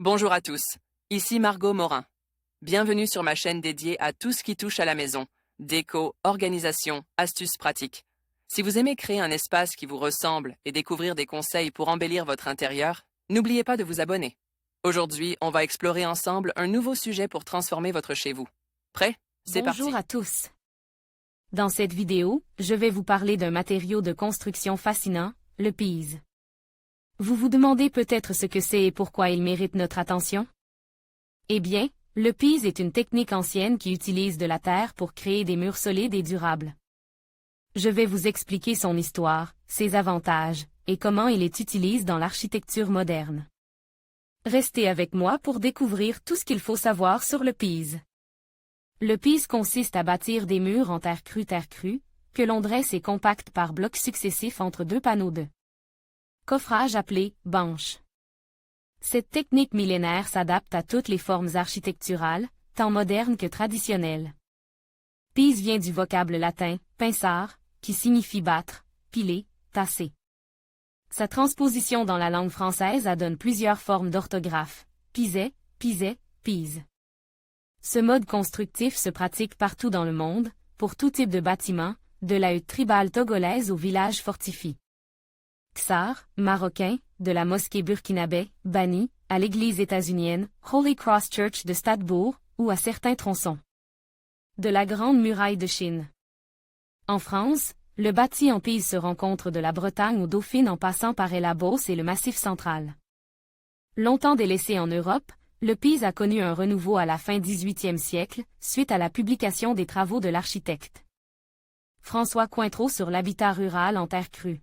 Bonjour à tous, ici Margot Morin. Bienvenue sur ma chaîne dédiée à tout ce qui touche à la maison, déco, organisation, astuces pratiques. Si vous aimez créer un espace qui vous ressemble et découvrir des conseils pour embellir votre intérieur, n'oubliez pas de vous abonner. Aujourd'hui, on va explorer ensemble un nouveau sujet pour transformer votre chez vous. Prêt? C'est parti. Bonjour à tous. Dans cette vidéo, je vais vous parler d'un matériau de construction fascinant, le pease. Vous vous demandez peut-être ce que c'est et pourquoi il mérite notre attention? Eh bien, le pease est une technique ancienne qui utilise de la terre pour créer des murs solides et durables. Je vais vous expliquer son histoire, ses avantages, et comment il est utilisé dans l'architecture moderne. Restez avec moi pour découvrir tout ce qu'il faut savoir sur le pease. Le pease consiste à bâtir des murs en terre crue, que l'on dresse et compacte par blocs successifs entre deux panneaux de coffrage appelé banche. Cette technique millénaire s'adapte à toutes les formes architecturales, tant modernes que traditionnelles. Pease vient du vocable latin pensare, qui signifie battre, piler, tasser. Sa transposition dans la langue française adonne plusieurs formes d'orthographe: pisait, pisait, pise. Ce mode constructif se pratique partout dans le monde, pour tout type de bâtiment, de la hutte tribale togolaise au village fortifié. Ksar, marocain, de la mosquée burkinabé, Bani, à l'église états-unienne, Holy Cross Church de Strasbourg, ou à certains tronçons de la Grande Muraille de Chine. En France, le bâti en pease se rencontre de la Bretagne au Dauphine en passant par la Beauce et le Massif central. Longtemps délaissé en Europe, le pease a connu un renouveau à la fin XVIIIe siècle, suite à la publication des travaux de l'architecte François Cointreau sur l'habitat rural en terre crue.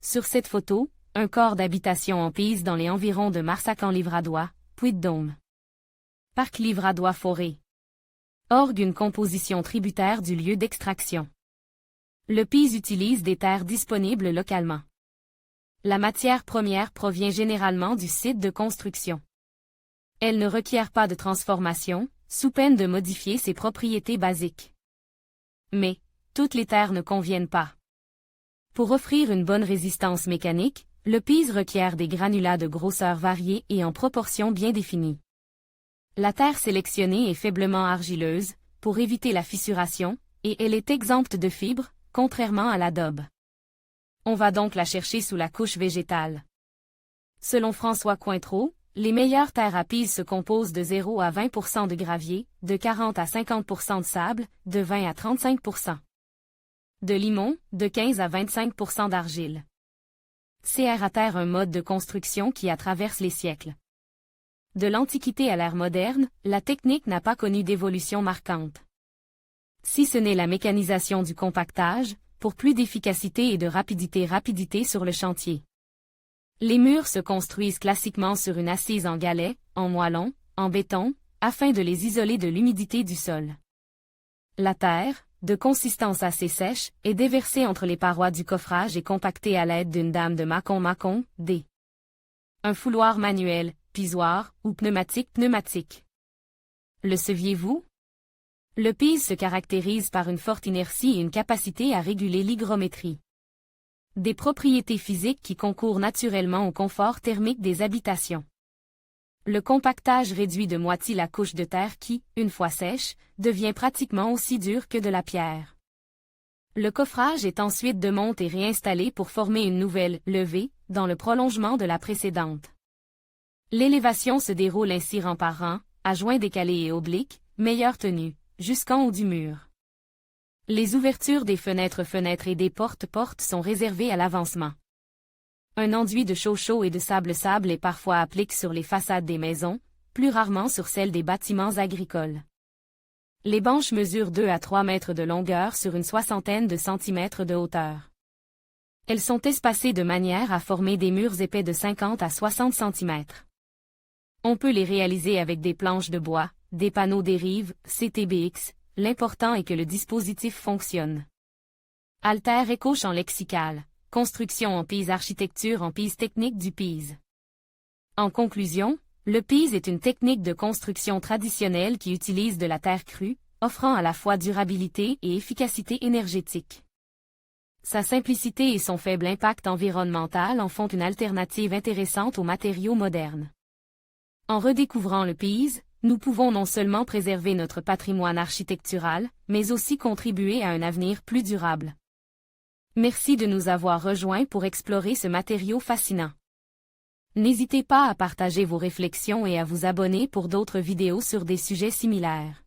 Sur cette photo, un corps d'habitation en pease dans les environs de Marsac-en-Livradois, Puy-de-Dôme. Parc Livradois-Forêt. Orgue une composition tributaire du lieu d'extraction. Le pease utilise des terres disponibles localement. La matière première provient généralement du site de construction. Elle ne requiert pas de transformation, sous peine de modifier ses propriétés basiques. Mais, toutes les terres ne conviennent pas. Pour offrir une bonne résistance mécanique, le pease requiert des granulats de grosseur variée et en proportions bien définies. La terre sélectionnée est faiblement argileuse, pour éviter la fissuration, et elle est exempte de fibres, contrairement à l'adobe. On va donc la chercher sous la couche végétale. Selon François Cointreau, les meilleures terres à pease se composent de 0 à 20% de gravier, de 40 à 50% de sable, de 20 à 35% de limon, de 15 à 25% d'argile. CR à terre, un mode de construction qui a traversé les siècles. De l'Antiquité à l'ère moderne, la technique n'a pas connu d'évolution marquante. Si ce n'est la mécanisation du compactage, pour plus d'efficacité et de rapidité sur le chantier. Les murs se construisent classiquement sur une assise en galets, en moellon, en béton, afin de les isoler de l'humidité du sol. La terre, de consistance assez sèche, est déversée entre les parois du coffrage et compactée à l'aide d'une dame de macon, un fouloir manuel, pisoir, ou pneumatique. Le saviez-vous? Le pease se caractérise par une forte inertie et une capacité à réguler l'hygrométrie. Des propriétés physiques qui concourent naturellement au confort thermique des habitations. Le compactage réduit de moitié la couche de terre qui, une fois sèche, devient pratiquement aussi dure que de la pierre. Le coffrage est ensuite démonté et réinstallé pour former une nouvelle levée, dans le prolongement de la précédente. L'élévation se déroule ainsi rang par rang, à joints décalés et obliques, meilleure tenue, jusqu'en haut du mur. Les ouvertures des fenêtres et des portes sont réservées à l'avancement. Un enduit de chaux et de sable est parfois appliqué sur les façades des maisons, plus rarement sur celles des bâtiments agricoles. Les banches mesurent 2 à 3 mètres de longueur sur une soixantaine de centimètres de hauteur. Elles sont espacées de manière à former des murs épais de 50 à 60 cm. On peut les réaliser avec des planches de bois, des panneaux dérive, CTBX, l'important est que le dispositif fonctionne. Alter Eco champ lexical. Construction en pease, architecture en pease, technique du pease. En conclusion, le pease est une technique de construction traditionnelle qui utilise de la terre crue, offrant à la fois durabilité et efficacité énergétique. Sa simplicité et son faible impact environnemental en font une alternative intéressante aux matériaux modernes. En redécouvrant le Pise, nous pouvons non seulement préserver notre patrimoine architectural, mais aussi contribuer à un avenir plus durable. Merci de nous avoir rejoints pour explorer ce matériau fascinant. N'hésitez pas à partager vos réflexions et à vous abonner pour d'autres vidéos sur des sujets similaires.